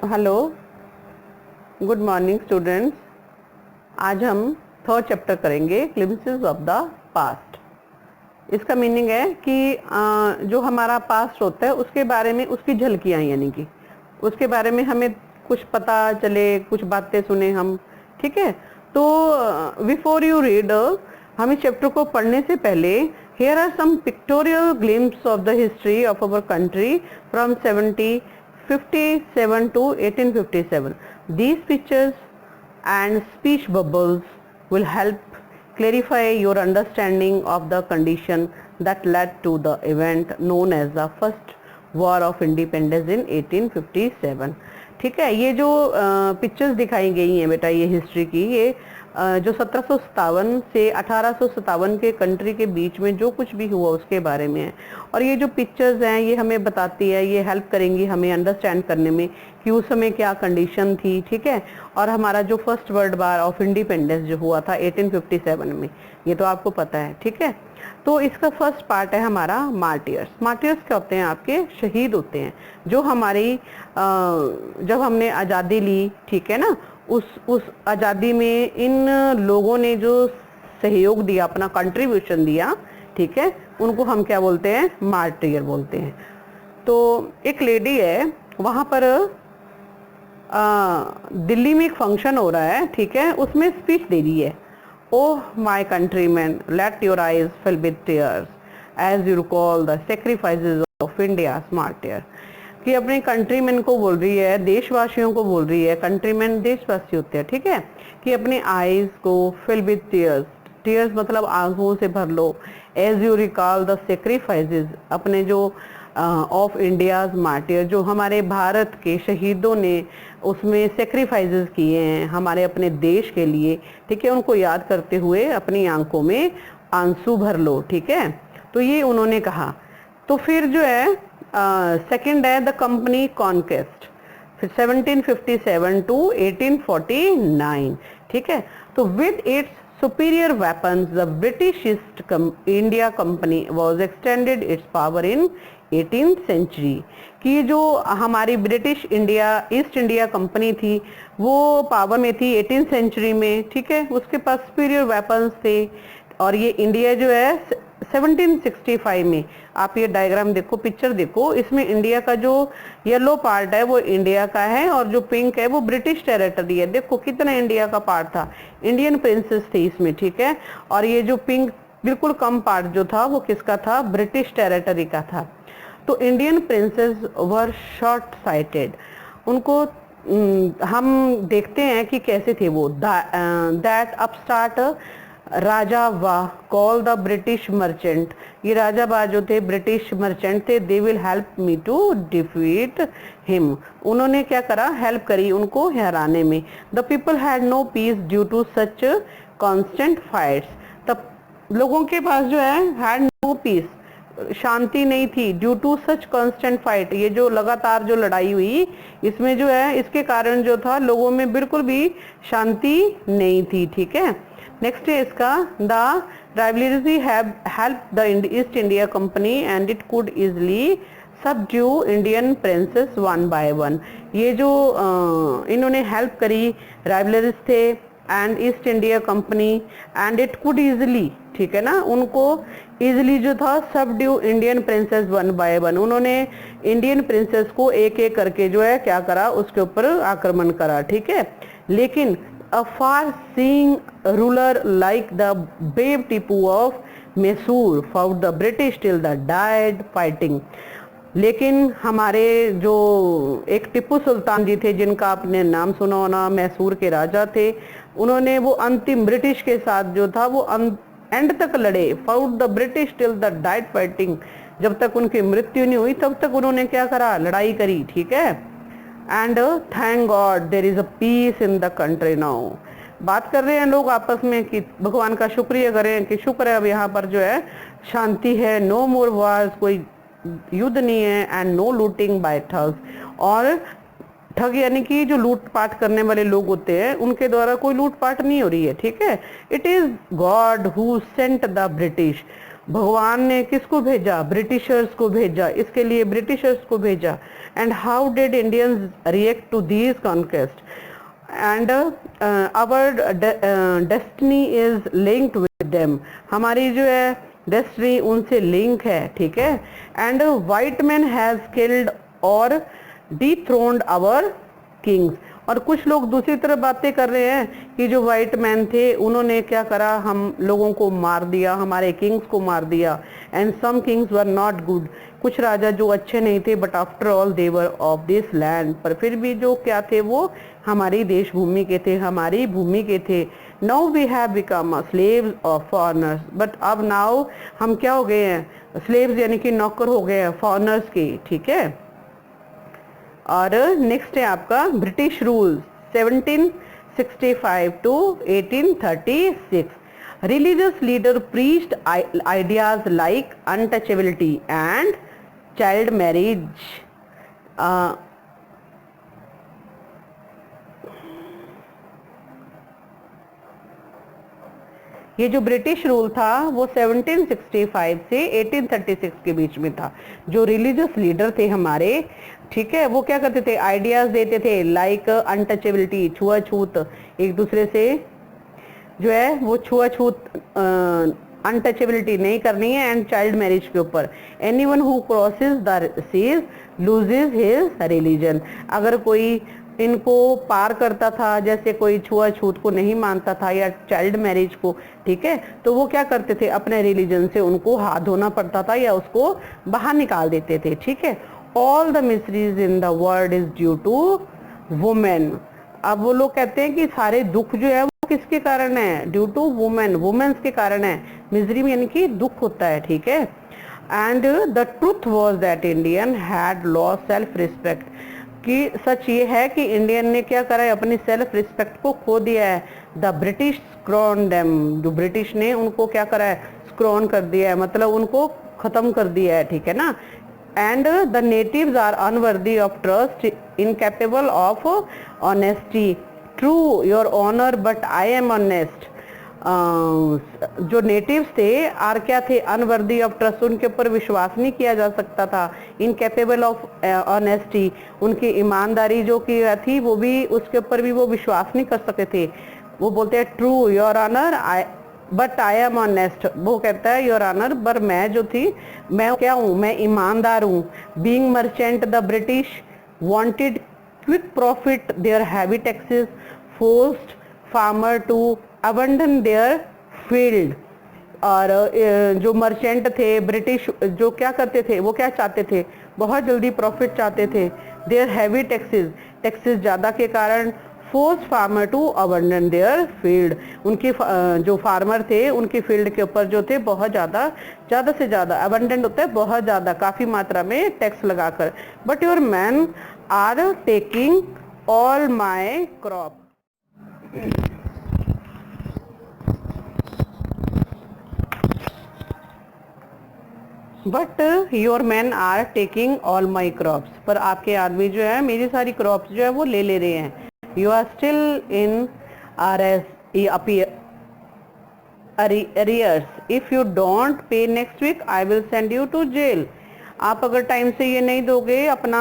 Hello, good morning students. आज हम third chapter करेंगे, ग्लिम्पसेस ऑफ द पास्ट। इसका मीनिंग है कि जो हमारा पास्ट होता है उसके बारे में उसकी झलकियाँ, यानी कि उसके बारे में हमें कुछ पता चले, कुछ बातें सुने हम। ठीक है, तो बिफोर यू रीड, हम इस चैप्टर को पढ़ने से पहले here are some pictorial glimpses of the history of our country from 1757 to 1857. These pictures and speech bubbles will help clarify your understanding of the condition that led to the event known as the First War of Independence in 1857. ठीक है, ये जो pictures दिखाई गई हैं बेटा, ये history की, ये जो 1757 से 1857 के कंट्री के बीच में जो कुछ भी हुआ उसके बारे में है। और ये जो पिक्चर्स हैं ये हमें बताती है, ये हेल्प करेंगी हमें अंडरस्टैंड करने में कि उस समय क्या कंडीशन थी। ठीक है, और हमारा जो first world war of independence जो हुआ था 1857 में, ये तो आपको पता है। ठीक है, तो इसका फर्स्ट पार्ट है हमारा मार्टियर्स। मार्टियर्स क्या होते हैं? आपके शहीद होते हैं जो हमारी जब हमने आज़ादी ली, ठीक है ना, उस आज़ादी में इन लोगों ने जो सहयोग दिया, अपना कंट्रीब्यूशन दिया, ठीक है, उनको हम क्या बोलते हैं? मार्टियर बोलते हैं। तो एक लेडी है, वहाँ पर दिल्ली में एक फंक्शन हो रहा है, ठीक है, उसमें स्पीच दे रही है। Oh my countryman, let your eyes fill with tears as you recall the sacrifices of India's martyr. कि अपने कंट्रीमैन को बोल रही है, देशवासियों को बोल रही है, कंट्रीमैन देशवासी होते हैं, ठीक है, कि अपने आईज को फिल विद टीयर्स, टीयर्स मतलब आंखों से भर लो, as you recall the sacrifices, अपने जो ऑफ इंडियाज मार्टियर, जो हमारे भारत के शहीदों ने उसमें सेक्रीफाइसेस किए हैं हमारे अपने देश के लिए, ठीक है, उनको याद करते हुए अपनी आंखों में आंसू भर लो। ठीक है, तो ये उन्होंने कहा। तो फिर जो है सेकंड है द कंपनी कॉन्क्वेस्ट, फिर 1757 टू 1849। ठीक है, तो with its superior weapons the British East India Company was extended its power in 18th century। कि जो हमारी British India east India company थी वो पावर में थी 18th सेंचुरी में। ठीक है, उसके पास सुपीरियर वेपन्स थे। और ये इंडिया जो है 1765 में, आप ये डायग्राम देखो, पिक्चर देखो, इसमें इंडिया का जो येलो पार्ट है वो इंडिया का है और जो पिंक है वो ब्रिटिश टेरिटरी है। देखो कितना इंडिया का पार्ट था, इंडियन प्रिंसेस थी इसमें। ठीक है, और ये जो पिंक बिल्कुल कम पार्ट जो था वो किसका था? ब्रिटिश टेरिटरी का था। तो इंडियन प्रिंसेस वर शॉर्ट साइटेड, उनको हम देखते हैं कि कैसे थे वो। दैट अपस्टार्ट राजा वाह कॉल द ब्रिटिश मर्चेंट, ये राजा वाह जो थे ब्रिटिश मर्चेंट थे, they will help me to defeat him, उन्होंने क्या करा? हेल्प करी उनको हराने में। The people had no peace due to such constant fights, तब लोगों के पास जो है हैड नो पीस, शांति नहीं थी, due to such constant fight, ये जो लगातार जो लड़ाई हुई इसमें जो है इसके कारण जो था लोगों में बिल्कुल भी शांति नहीं थी। ठीक है, नेक्स्ट है इसका the rivalry have help the East India company and it could easily subdue Indian princess one by one. ये जो इन्होंने हेल्प करी, राइवलरीज थे and east India company and it could easily, ठीक है ना, उनको इजली जो था subdue Indian princess one by one, उन्होंने इंडियन प्रिंसेस को एक एक करके जो है क्या करा? उसके ऊपर आक्रमण करा। ठीक है, लेकिन a far seeing ruler like the brave Tipu of Mysore fought the British till the died fighting. लेकिन हमारे जो एक टिप्पू सुल्तान जी थे, जिनका आपने नाम सुना होना, मैसूर के राजा थे, उन्होंने वो अंतिम ब्रिटिश के साथ जो था वो एंड तक लड़े। Fought the British till the died fighting, जब तक उनकी मृत्यु नहीं हुई तब तक उन्होंने क्या करा? लड़ाई करी। ठीक है, and thank God there is a peace in the country now. बात कर रहे हैं लोग आपस में कि भगवान का शुक्रिया करें कि शुक्र है अब यहाँ पर जो है शांति है, नो मोर वार्स, कोई युद्ध नहीं है, and no looting by thugs, और ठग यानी कि जो लूटपाट करने वाले लोग होते हैं उनके द्वारा कोई लूटपाट नहीं हो रही है। ठीक है, it is God who sent the British, भगवान ने किसको भेजा? ब्रिटिशर्स को भेजा, इसके लिए ब्रिटिशर्स को भेजा। And how did Indians react to these conquest? And our destiny is linked with them, हमारी जो है डेस्टिनी उनसे लिंक है, ठीक है। And white man has killed और डिथ्रोन्ड आवर किंग्स, और कुछ लोग दूसरी तरफ बातें कर रहे हैं कि जो वाइट मैन थे उन्होंने क्या करा, हम लोगों को मार दिया, हमारे किंग्स को मार दिया। And some kings were not good, कुछ राजा जो अच्छे नहीं थे, but after all they were of this land, पर फिर भी जो क्या थे वो हमारी देश भूमि के थे, हमारी भूमि के थे। Now we have become slaves of foreigners, but अब नाउ हम क्या हो गए हैं? स्लेव्स यानी कि नौकर हो गए हैं फॉरेनर्स के, ठीक है। और नेक्स्ट है आपका British rule 1765 to 1836। Religious leader preached ideas like untouchability and child marriage. ये जो ब्रिटिश रूल था वो 1765 से 1836 के बीच में था। जो रिलीजियस लीडर थे हमारे, ठीक है, वो क्या करते थे? आइडियाज देते थे लाइक अनटचेबिलिटी, छुआछूत, एक दूसरे से जो है वो छुआछूत, अनटचेबिलिटी नहीं करनी है, एंड चाइल्ड मैरिज के ऊपर। Anyone who crosses the seas loses his religion, अगर कोई इनको पार करता था, जैसे कोई छुआछूत को नहीं मानता था या चाइल्ड मैरिज को, ठीक है, तो वो क्या करते थे? अपने रिलीजन से उनको हाथ धोना पड़ता था या उसको बाहर निकाल देते थे, ठीक है। All the miseries in the world is due to women. अब वो लोग कहते हैं कि सारे दुख जो है वो किसके कारण है? ड्यू टू वुमेन, वुमेन्स के कारण है। मिजरी यानी कि दुख होता है, ठीक है। And the truth was that Indian had lost self respect, कि सच ये है कि इंडियन ने क्या करा है? अपनी सेल्फ रिस्पेक्ट को खो दिया है। द ब्रिटिश स्क्रॉन देम, जो ब्रिटिश ने उनको क्या करा है? स्क्रॉन कर दिया है, मतलब उनको खत्म कर दिया है, ठीक है ना। And the natives are unworthy of trust, incapable of honesty, true your honour but I am honest. जो नेटिव्स थे आर क्या थे? अनवर्दी ऑफ ट्रस्ट, उनके ऊपर विश्वास नहीं किया जा सकता था। इनकेपेबल ऑफ ऑनेस्टी, उनकी ईमानदारी जो की थी वो भी, उसके ऊपर भी वो विश्वास नहीं कर सकते थे। वो बोलते हैं true your honour but I am honest, वो कहता है योर ऑनर पर मैं जो थी, मैं क्या हूँ? मैं ईमानदार हूँ। Being merchant the British wanted quick profit, their heavy taxes forced farmer to abandon their field. और जो मर्चेंट थे ब्रिटिश, जो क्या करते थे? वो क्या चाहते थे? बहुत जल्दी प्रॉफिट चाहते थे। देयर हैवी टैक्सेस, टैक्सेस ज़्यादा के कारण force farmer to abandon their field, उनकी जो फार्मर थे उनकी फील्ड के ऊपर जो थे बहुत ज़्यादा से ज़्यादा, अबंडेंट होता है बहुत ज़्यादा, काफ़ी मात्रा में टैक्स लगाकर। But your man are taking all my crop, but your man are taking all my crops, पर आपके आदमी जो है मेरी सारी क्रॉप्स जो है वो ले रहे हैं। You are still in arrears, if you don't pay next week I will send you to jail। आप अगर टाइम से ये नहीं दोगे, अपना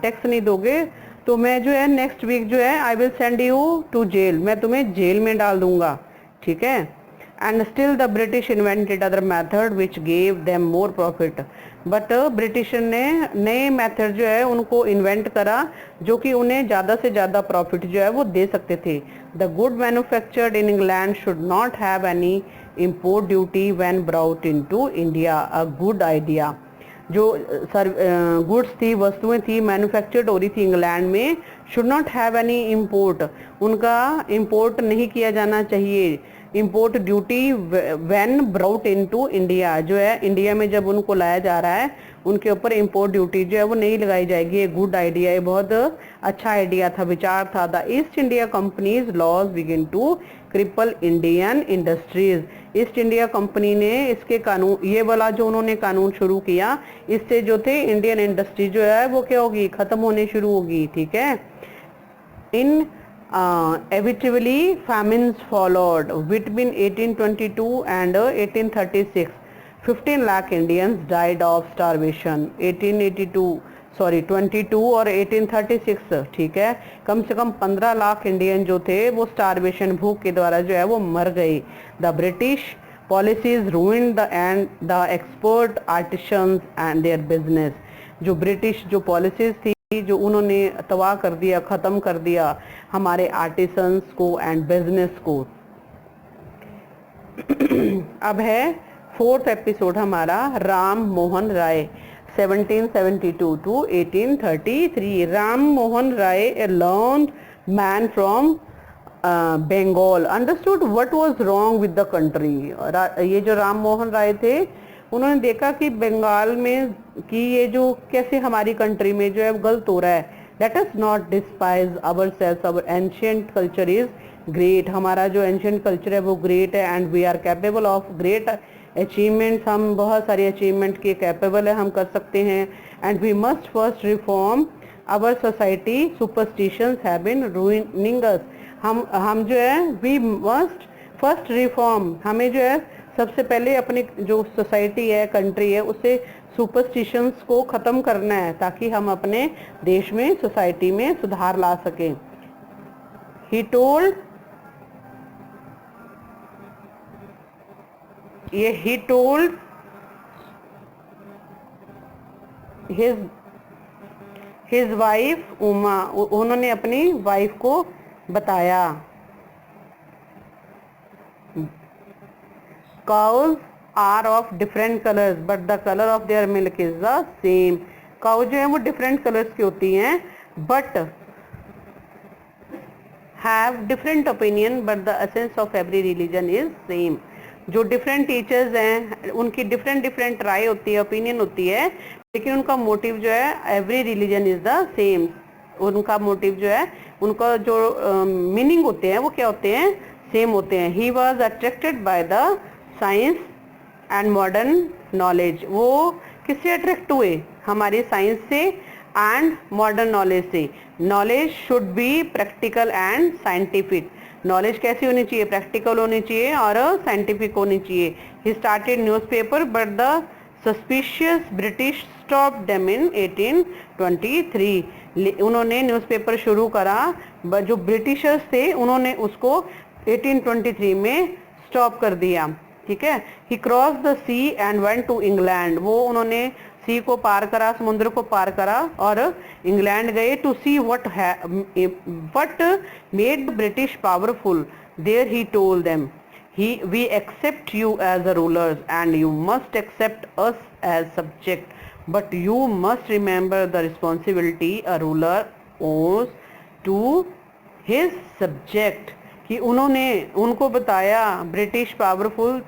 टैक्स नहीं दोगे, तो मैं जो है नेक्स्ट वीक जो है I will send you to jail, मैं तुम्हें जेल में डाल दूंगा, ठीक है। And still the British invented other method which gave them more profit, but British ने नए मेथड जो है उनको इन्वेंट करा जो कि उन्हें ज़्यादा से ज़्यादा प्रॉफिट जो है वो दे सकते थे। The good manufactured in England should not have any import duty when brought into India, a good idea. जो गुड्स थी, वस्तुएं थी, मैन्युफैक्चर्ड हो रही थी इंग्लैंड में, should not have any import, उनका इम्पोर्ट नहीं किया जाना चाहिए। Import duty when brought into India, जो है इंडिया में जब उनको लाया जा रहा है उनके ऊपर इम्पोर्ट ड्यूटी जो है वो नहीं लगाई जाएगी। ये गुड आइडिया, ये बहुत अच्छा आइडिया था, विचार था। The East India company's laws begin to cripple Indian industries, East India company ने इसके कानून, ये वाला जो उन्होंने कानून शुरू किया, इससे जो थे इंडियन इंडस्ट्री जो है वो क्या होगी? खत्म होने शुरू होगी, ठीक है। इन eventually famines followed between 1822 and 1836, 15 lakh Indians died of starvation 22 और 1836, ठीक है। कम से कम 15 लाख इंडियन जो थे वो स्टारवेशन, भूख के द्वारा जो है वो मर गए। The British policies ruined the end the export artisans and their business. जो ब्रिटिश जो पॉलिसीज थी जो उन्होंने तबाह कर दिया, ख़त्म कर दिया हमारे आर्टिसंस को एंड बिजनेस को। अब है 4th एपिसोड हमारा, Ram Mohan Roy 1772 to 1833। Ram Mohan Roy, a learned man from Bengal, understood what was wrong with the country। ये जो राम मोहन राय थे उन्होंने देखा कि बंगाल में कि ये जो कैसे हमारी कंट्री में जो है गलत हो रहा है। Let us not despise ourselves, our ancient culture is great। हमारा जो एंशियंट कल्चर है वो ग्रेट है and we are capable of great achievements. हम बहुत सारे अचीवमेंट के कैपेबल है, हम कर सकते हैं। And we must first reform our society, superstitions have been ruining us. हम जो है वी मस्ट फर्स्ट रिफॉर्म, हमें जो है सबसे पहले अपनी जो सोसाइटी है, कंट्री है, उससे सुपरस्टिशंस को ख़त्म करना है ताकि हम अपने देश में, सोसाइटी में सुधार ला सकें। He told his wife Uma, उन्होंने अपनी वाइफ को बताया। cows are of different colors but the color of their milk is the same। Cow जो है वो डिफरेंट कलर्स की होती हैं but have different opinion but the essence of every religion is same. जो डिफरेंट टीचर्स हैं उनकी different राय होती है, ओपिनियन होती है, लेकिन उनका मोटिव जो है every religion is the same. उनका मोटिव जो है, उनका जो मीनिंग होते हैं वो क्या होते हैं, सेम होते हैं। He was attracted by the science and modern knowledge. वो किससे अट्रैक्ट हुए, हमारी साइंस से एंड मॉडर्न नॉलेज से। Knowledge should be practical and scientific. Knowledge कैसी होनी चाहिए, प्रैक्टिकल होनी चाहिए और साइंटिफिक होनी चाहिए। He started newspaper but the suspicious British stop them in 1823। उन्होंने न्यूज़पेपर शुरू करा, जो ब्रिटिशर्स थे उन्होंने उसको 1823 में स्टॉप कर दिया, ठीक है। He cross the sea and went to England. वो उन्होंने सी को पार करा, समुद्र को पार करा और इंग्लैंड गए to see what made British powerful. There he told them we accept you as a rulers and you must accept us as subject but you must remember the responsibility a ruler owes to his subject. कि उन्होंने उनको बताया, British powerful,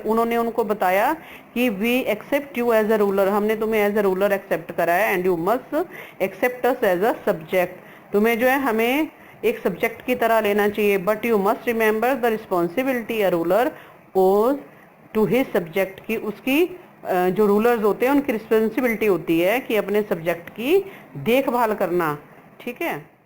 उन्होंने उनको बताया कि we accept you as a ruler, हमने तुम्हें एज अ रूलर एक्सेप्ट करा है and you must accept us as a subject. तुम्हें जो है हमें एक सब्जेक्ट की तरह लेना चाहिए। But you must remember the responsibility a ruler owes to his subject. की उसकी जो रूलर्स होते हैं उनकी रिस्पॉन्सिबिलिटी होती है कि अपने सब्जेक्ट की देखभाल करना, ठीक है।